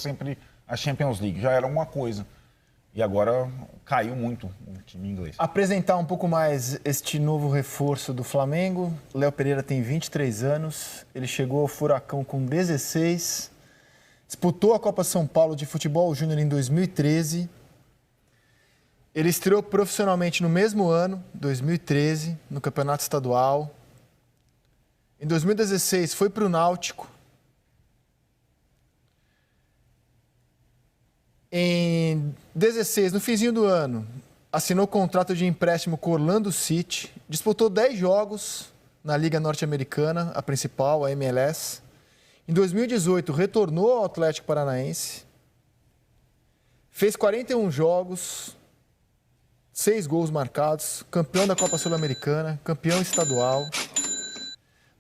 sempre a Champions League. Já era uma coisa. E agora caiu muito o time inglês. Apresentar um pouco mais este novo reforço do Flamengo. Léo Pereira tem 23 anos. Ele chegou ao Furacão com 16. Disputou a Copa São Paulo de Futebol Júnior em 2013. Ele estreou profissionalmente no mesmo ano, 2013, no Campeonato Estadual. Em 2016 foi para o Náutico. Em 2016, no finzinho do ano, assinou contrato de empréstimo com o Orlando City. Disputou 10 jogos na Liga Norte-Americana, a principal, a MLS. Em 2018, retornou ao Atlético Paranaense. Fez 41 jogos, 6 gols marcados, campeão da Copa Sul-Americana, campeão estadual.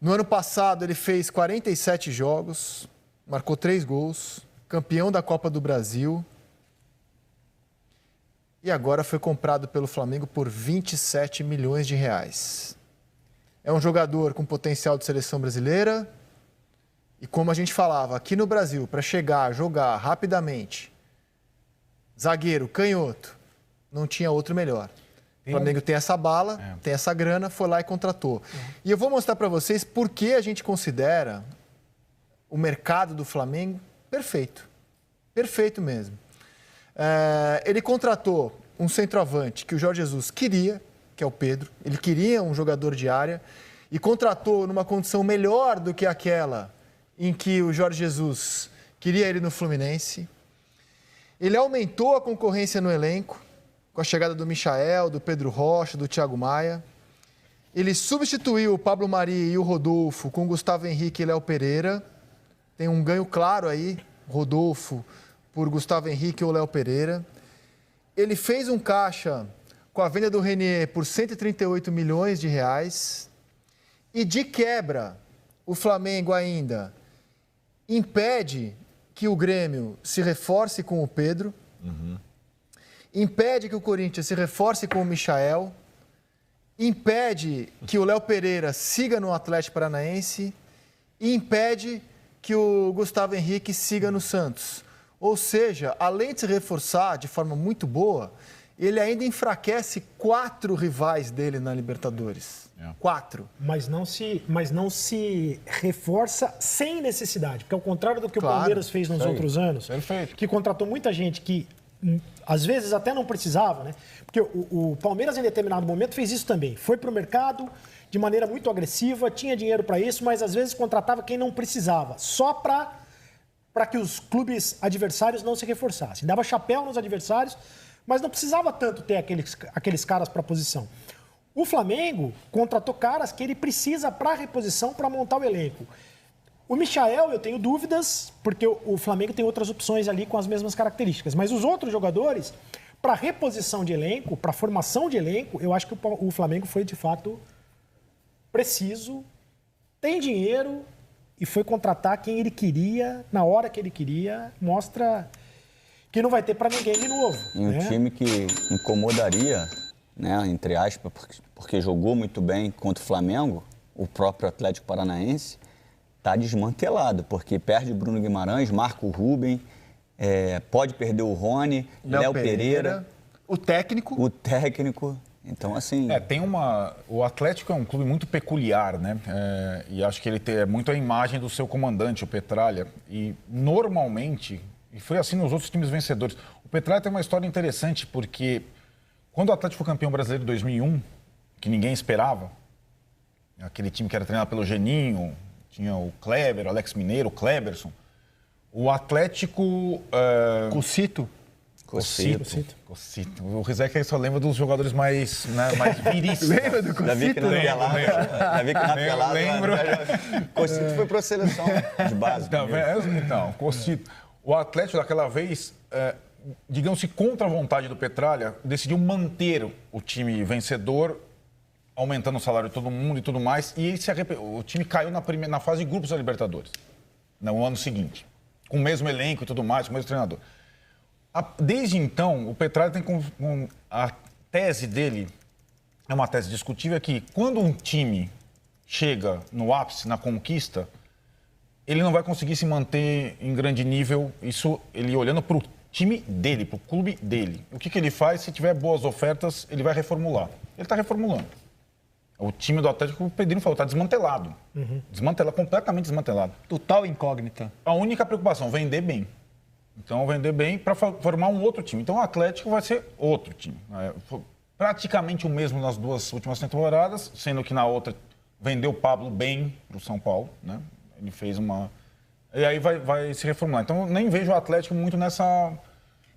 No ano passado, ele fez 47 jogos, marcou 3 gols, campeão da Copa do Brasil. E agora foi comprado pelo Flamengo por 27 milhões de reais. É um jogador com potencial de seleção brasileira. E como a gente falava, aqui no Brasil, para chegar, jogar rapidamente, zagueiro, canhoto, não tinha outro melhor. O Flamengo tem essa bala, tem essa grana, foi lá e contratou. E eu vou mostrar para vocês por que a gente considera o mercado do Flamengo perfeito. Perfeito mesmo. Ele contratou um centroavante que o Jorge Jesus queria, que é o Pedro. Ele queria um jogador de área e contratou numa condição melhor do que aquela em que o Jorge Jesus queria ele no Fluminense. Ele aumentou a concorrência no elenco, com a chegada do Michael, do Pedro Rocha, do Thiago Maia. Ele substituiu o Pablo Mari e o Rodolfo com o Gustavo Henrique e Léo Pereira. Tem um ganho claro aí, Rodolfo por Gustavo Henrique ou Léo Pereira. Ele fez um caixa com a venda do Renier por 138 milhões de reais. E de quebra, o Flamengo ainda impede que o Grêmio se reforce com o Pedro, impede que o Corinthians se reforce com o Michael, impede que o Léo Pereira siga no Atlético Paranaense e impede que o Gustavo Henrique siga no Santos. Ou seja, além de se reforçar de forma muito boa, ele ainda enfraquece 4 rivais dele na Libertadores. 4. Mas não se reforça sem necessidade. Porque ao contrário do que o Palmeiras fez nos outros anos, que contratou muita gente que às vezes até não precisava, né? Porque o Palmeiras em determinado momento fez isso também. Foi para o mercado de maneira muito agressiva, tinha dinheiro para isso, mas às vezes contratava quem não precisava, só para que os clubes adversários não se reforçassem. Dava chapéu nos adversários, mas não precisava tanto ter aqueles caras para posição. O Flamengo contratou caras que ele precisa para reposição, para montar o elenco. O Michael, eu tenho dúvidas, porque o Flamengo tem outras opções ali com as mesmas características. Mas os outros jogadores, para reposição de elenco, para formação de elenco, eu acho que o Flamengo foi, de fato, preciso, tem dinheiro e foi contratar quem ele queria, na hora que ele queria, mostra que não vai ter para ninguém de novo. E um time que incomodaria, né, entre aspas, porque jogou muito bem contra o Flamengo, o próprio Atlético Paranaense, está desmantelado, porque perde Bruno Guimarães, marca o Rubem, pode perder o Rony, Léo Pereira. O técnico. Então, assim... O Atlético é um clube muito peculiar, né? E acho que ele tem muito a imagem do seu comandante, o Petralha. E, normalmente, e foi assim nos outros times vencedores, o Petralha tem uma história interessante, porque quando o Atlético foi campeão brasileiro em 2001, que ninguém esperava, aquele time que era treinado pelo Geninho, tinha o Kleber, o Alex Mineiro, o Kleberson, o Atlético... Cocito. O Rizek só lembra dos jogadores mais viris. Lembra do Cocito? Davi que na pelada. Lembro. Cocito foi para a seleção de base. Então, Cocito. O Atlético, daquela vez, digamos que contra a vontade do Petralha, decidiu manter o time vencedor, aumentando o salário de todo mundo e tudo mais, e o time caiu na fase de grupos da Libertadores, no ano seguinte, com o mesmo elenco e tudo mais, com o mesmo treinador. Desde então, o Petralha tem a tese dele, é uma tese discutível, é que quando um time chega no ápice, na conquista, ele não vai conseguir se manter em grande nível, isso ele olhando para o time dele, para o clube dele. O que ele faz? Se tiver boas ofertas, ele vai reformular. Ele está reformulando. O time do Atlético, o Pedrinho falou, está desmantelado. Desmantelado, completamente desmantelado. Total incógnita. A única preocupação, vender bem. Então, vender bem para formar um outro time. Então, o Atlético vai ser outro time. Praticamente o mesmo nas 2 últimas temporadas, sendo que na outra vendeu o Pablo bem para o São Paulo, né? Ele fez uma... E aí vai se reformular. Então, nem vejo o Atlético muito nessa...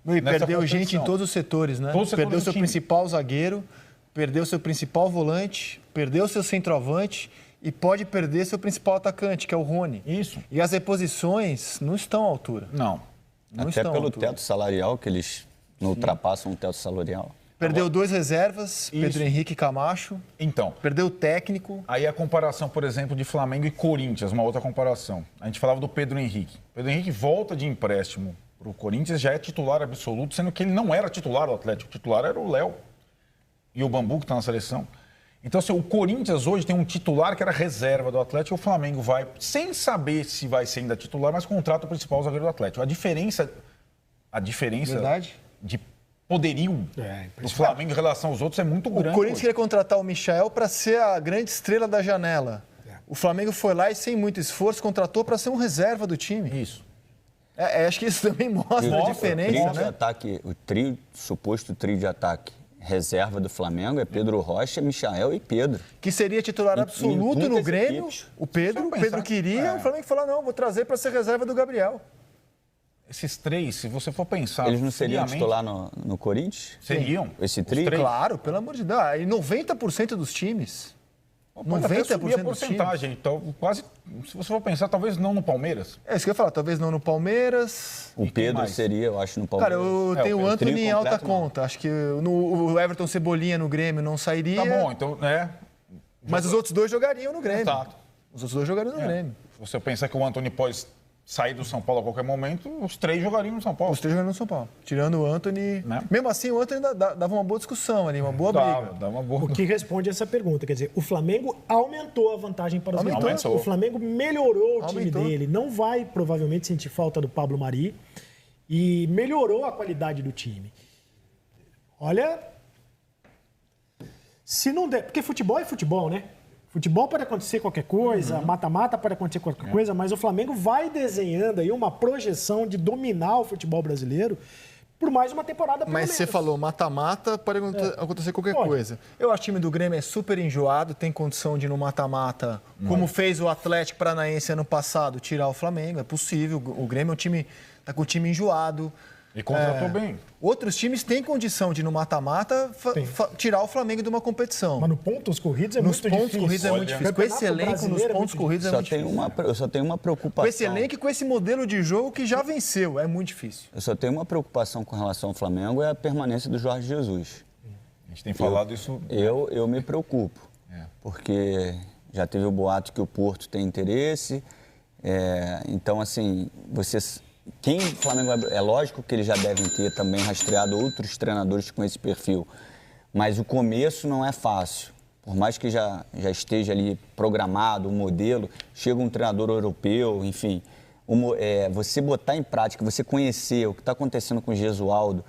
E perdeu gente em todos os setores, né? Perdeu seu principal zagueiro, perdeu seu principal volante, perdeu seu centroavante e pode perder seu principal atacante, que é o Rony. Isso. E as reposições não estão à altura. Não. Até pelo teto salarial, que eles não ultrapassam o teto salarial. Perdeu 2 reservas, Pedro Henrique e Camacho. Então. Perdeu o técnico. Aí a comparação, por exemplo, de Flamengo e Corinthians, uma outra comparação. A gente falava do Pedro Henrique. Pedro Henrique volta de empréstimo para o Corinthians, já é titular absoluto, sendo que ele não era titular do Atlético. O titular era o Léo e o Bambu, que está na seleção. Então, assim, o Corinthians hoje tem um titular que era reserva do Atlético, o Flamengo vai, sem saber se vai ser ainda titular, mas contrata o principal zagueiro do Atlético. A diferença Verdade? de poderio do Flamengo em relação aos outros é muito grande. O Corinthians queria contratar o Michael para ser a grande estrela da janela. O Flamengo foi lá e, sem muito esforço, contratou para ser um reserva do time. Isso. Acho que isso também mostra a diferença, né? O suposto trio de ataque reserva do Flamengo é Pedro Rocha, Michael e Pedro. Que seria titular absoluto no Grêmio. O Pedro queria, o Flamengo falou, não, vou trazer para ser reserva do Gabriel. Esses 3, se você for pensar... Eles não seriam titular no Corinthians? Seriam. Esse trio? Claro, pelo amor de Deus. E 90% dos times. 90% a porcentagem. Então, quase, se você for pensar, talvez não no Palmeiras. É isso que eu ia falar, talvez não no Palmeiras. O Pedro seria, eu acho, no Palmeiras. Cara, eu tenho o Antony em alta conta. Acho que o Everton Cebolinha no Grêmio não sairia. Tá bom, então, Mas os outros 2 jogariam no Grêmio. Exato. Os outros 2 jogariam no Grêmio. Se você pensar que o Antony pode sair do São Paulo a qualquer momento, os 3 jogariam no São Paulo. Os 3 jogariam no São Paulo. Tirando o Antony... Né? Mesmo assim, o Antony dava uma boa discussão ali, uma boa briga. Dava uma boa... O que responde essa pergunta, quer dizer, o Flamengo aumentou a vantagem para os jogadores. O Flamengo melhorou o time dele. Não vai, provavelmente, sentir falta do Pablo Mari. E melhorou a qualidade do time. Olha... Se não der... Porque futebol é futebol, né? Futebol pode acontecer qualquer coisa, mata-mata pode acontecer qualquer coisa, mas o Flamengo vai desenhando aí uma projeção de dominar o futebol brasileiro por mais uma temporada. Mas você falou, mata-mata pode acontecer qualquer coisa. Eu acho que o time do Grêmio é super enjoado, tem condição de no mata-mata, como fez o Atlético Paranaense ano passado, tirar o Flamengo, é possível. O Grêmio é um time, tá com o time enjoado. E contratou bem. Outros times têm condição de, no mata-mata, tirar o Flamengo de uma competição. Mas no pontos corridos é muito difícil. Nos pontos corridos é muito difícil. Com esse elenco, nos pontos corridos é muito difícil. Eu só tenho uma preocupação. Com esse elenco e com esse modelo de jogo que já venceu, é muito difícil. Eu só tenho uma preocupação com relação ao Flamengo, é a permanência do Jorge Jesus. A gente tem falado isso... Eu me preocupo, porque já teve o boato que o Porto tem interesse, então, assim, quem o Flamengo... É lógico que eles já devem ter também rastreado outros treinadores com esse perfil, mas o começo não é fácil. Por mais que já esteja ali programado, um modelo, chega um treinador europeu, enfim, você botar em prática, você conhecer o que está acontecendo com o Gesualdo,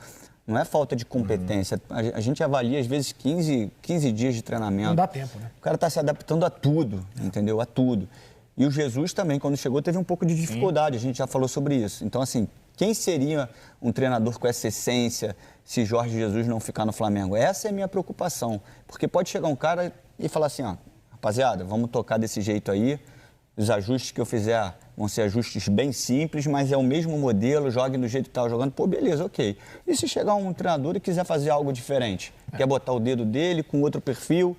não é falta de competência. A gente avalia, às vezes, 15 dias de treinamento. Não dá tempo, né? O cara está se adaptando a tudo, entendeu? A tudo. E o Jesus também, quando chegou, teve um pouco de dificuldade. A gente já falou sobre isso. Então, assim, quem seria um treinador com essa essência se Jorge Jesus não ficar no Flamengo? Essa é a minha preocupação. Porque pode chegar um cara e falar assim, rapaziada, vamos tocar desse jeito aí. Os ajustes que eu fizer vão ser ajustes bem simples, mas é o mesmo modelo, jogue do jeito que estava jogando. Pô, beleza, ok. E se chegar um treinador e quiser fazer algo diferente? Quer botar o dedo dele com outro perfil?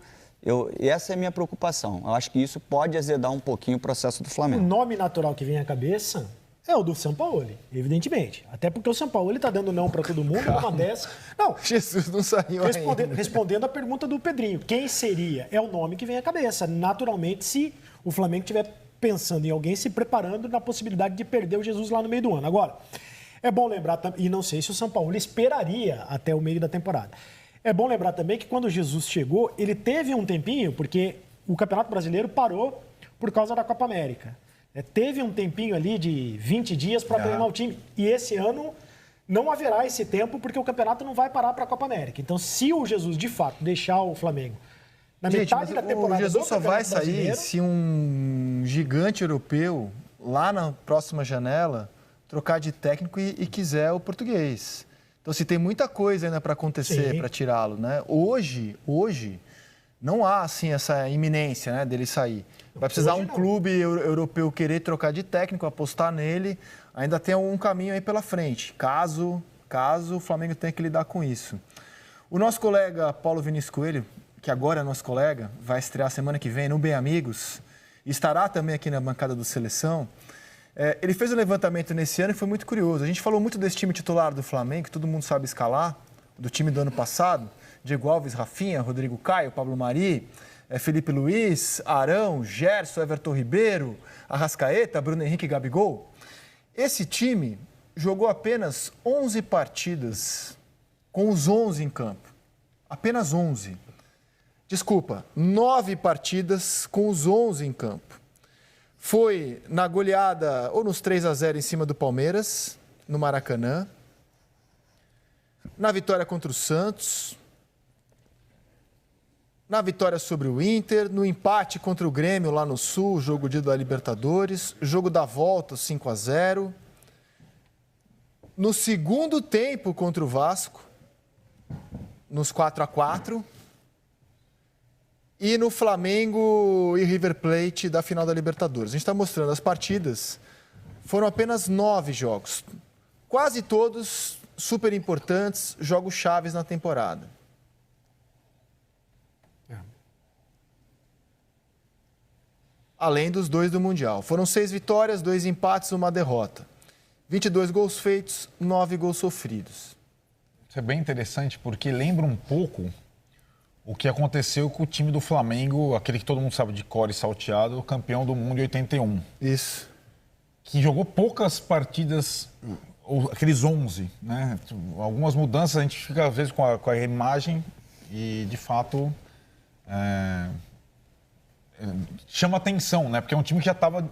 Essa é a minha preocupação. Eu acho que isso pode azedar um pouquinho o processo do Flamengo. O nome natural que vem à cabeça é o do Sampaoli, evidentemente. Até porque o Sampaoli está dando não para todo mundo, uma dessa. Não, Jesus não saiu respondendo a pergunta do Pedrinho, quem seria? É o nome que vem à cabeça. Naturalmente, se o Flamengo estiver pensando em alguém, se preparando na possibilidade de perder o Jesus lá no meio do ano. Agora, é bom lembrar, e não sei se o Sampaoli esperaria até o meio da temporada. É bom lembrar também que quando o Jesus chegou, ele teve um tempinho, porque o Campeonato Brasileiro parou por causa da Copa América. Teve um tempinho ali de 20 dias para treinar o time. E esse ano não haverá esse tempo, porque o campeonato não vai parar para a Copa América. Então, se o Jesus, de fato, deixar o Flamengo na metade da temporada... O Jesus só vai sair se um gigante europeu, lá na próxima janela, trocar de técnico e quiser o português. Então, se tem muita coisa ainda para acontecer, para tirá-lo, né? Hoje, não há, assim, essa iminência, né, dele sair. Vai precisar um clube europeu querer trocar de técnico, apostar nele. Ainda tem um caminho aí pela frente, caso o Flamengo tenha que lidar com isso. O nosso colega Paulo Vinícius Coelho, que agora é nosso colega, vai estrear semana que vem no Bem Amigos, e estará também aqui na bancada do Seleção. Ele fez um levantamento nesse ano e foi muito curioso. A gente falou muito desse time titular do Flamengo, que todo mundo sabe escalar, do time do ano passado. Diego Alves, Rafinha, Rodrigo Caio, Pablo Mari, Felipe Luiz, Arão, Gerson, Everton Ribeiro, Arrascaeta, Bruno Henrique e Gabigol. Esse time jogou apenas 11 partidas com os 11 em campo. Apenas 11. Desculpa, 9 partidas com os 11 em campo. Foi na goleada ou nos 3-0 em cima do Palmeiras, no Maracanã. Na vitória contra o Santos. Na vitória sobre o Inter, no empate contra o Grêmio lá no Sul, jogo de da Libertadores, jogo da volta, 5-0. No segundo tempo contra o Vasco, nos 4-4. E no Flamengo e River Plate da final da Libertadores. A gente está mostrando as partidas, foram apenas 9 jogos. Quase todos super importantes, jogos chaves na temporada. Além dos 2 do Mundial. Foram 6 vitórias, 2 empates, 1 derrota. 22 gols feitos, 9 gols sofridos. Isso é bem interessante, porque lembra um pouco o que aconteceu com o time do Flamengo, aquele que todo mundo sabe de cor e salteado, campeão do mundo em 81. Isso. Que jogou poucas partidas, aqueles 11, né? Algumas mudanças, a gente fica às vezes com a imagem e, de fato... chama atenção, né? Porque é um time que já estava...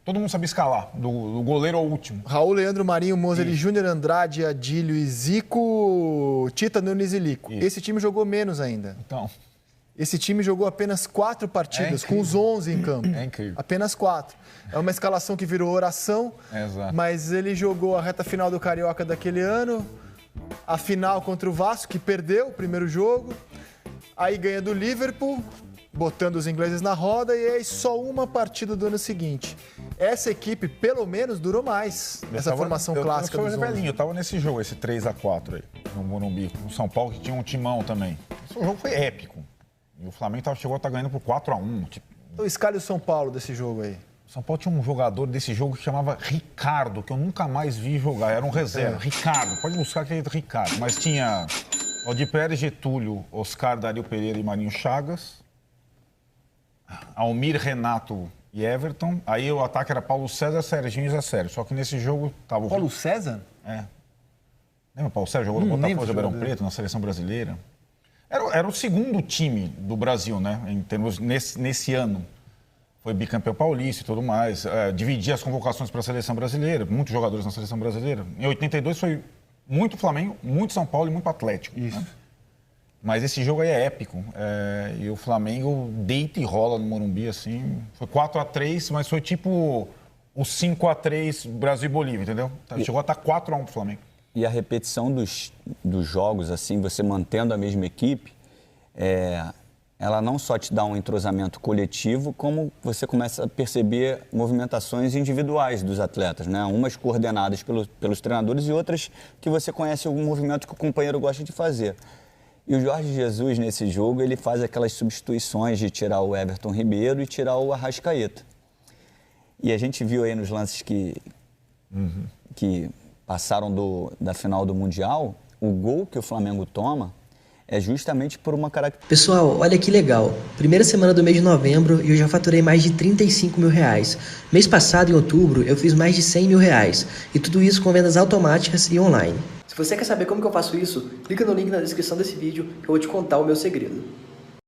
todo mundo sabe escalar, do goleiro ao último. Raul, Leandro, Marinho, Mozart, Júnior, Andrade, Adílio e Zico, Tita, Nunes e Lico. Esse time jogou menos ainda. Então... Esse time jogou apenas 4 partidas, com os 11 em campo. É incrível. Apenas 4. É uma escalação que virou oração, Exato. Mas ele jogou a reta final do Carioca daquele ano, a final contra o Vasco, que perdeu o primeiro jogo, aí ganha do Liverpool, botando os ingleses na roda, e aí só uma partida do ano seguinte. Essa equipe, pelo menos, durou mais, essa formação clássica dos 11. Eu estava nesse jogo, esse 3-4 aí, no Morumbi, no São Paulo, que tinha um timão também. Esse jogo foi épico. E o Flamengo chegou a estar ganhando por 4-1. Tipo... Então escalhe o São Paulo desse jogo aí. O São Paulo tinha um jogador desse jogo que chamava Ricardo, que eu nunca mais vi jogar. Era um reserva. Ricardo, pode buscar que é Ricardo. Mas tinha Valdir Pérez, Getúlio, Oscar, Dario Pereira e Marinho Chagas. Almir, Renato e Everton. Aí o ataque era Paulo César, Serginho e Zé Sérgio. Só que nesse jogo tava... Paulo César? É. Lembra o Paulo César? Jogou no Botafogo de Ribeirão Preto, na seleção brasileira. Era o segundo time do Brasil, né? Em termos, nesse ano. Foi bicampeão paulista e tudo mais. Dividia as convocações para a seleção brasileira. Muitos jogadores na seleção brasileira. Em 82 foi muito Flamengo, muito São Paulo e muito Atlético. Isso. Né? Mas esse jogo aí é épico. E o Flamengo deita e rola no Morumbi, assim. Foi 4-3, mas foi tipo o 5-3 Brasil e Bolívia, entendeu? Chegou a estar 4-1 pro Flamengo. E a repetição dos jogos, assim, você mantendo a mesma equipe, ela não só te dá um entrosamento coletivo, como você começa a perceber movimentações individuais dos atletas, né? Umas coordenadas pelos treinadores e outras que você conhece algum movimento que o companheiro gosta de fazer. E o Jorge Jesus, nesse jogo, ele faz aquelas substituições de tirar o Everton Ribeiro e tirar o Arrascaeta. E a gente viu aí nos lances que passaram da final do Mundial, o gol que o Flamengo toma é justamente por uma característica... Pessoal, olha que legal. Primeira semana do mês de novembro e eu já faturei mais de R$35 mil. Mês passado, em outubro, eu fiz mais de R$100 mil. E tudo isso com vendas automáticas e online. Se você quer saber como que eu faço isso, clica no link na descrição desse vídeo que eu vou te contar o meu segredo.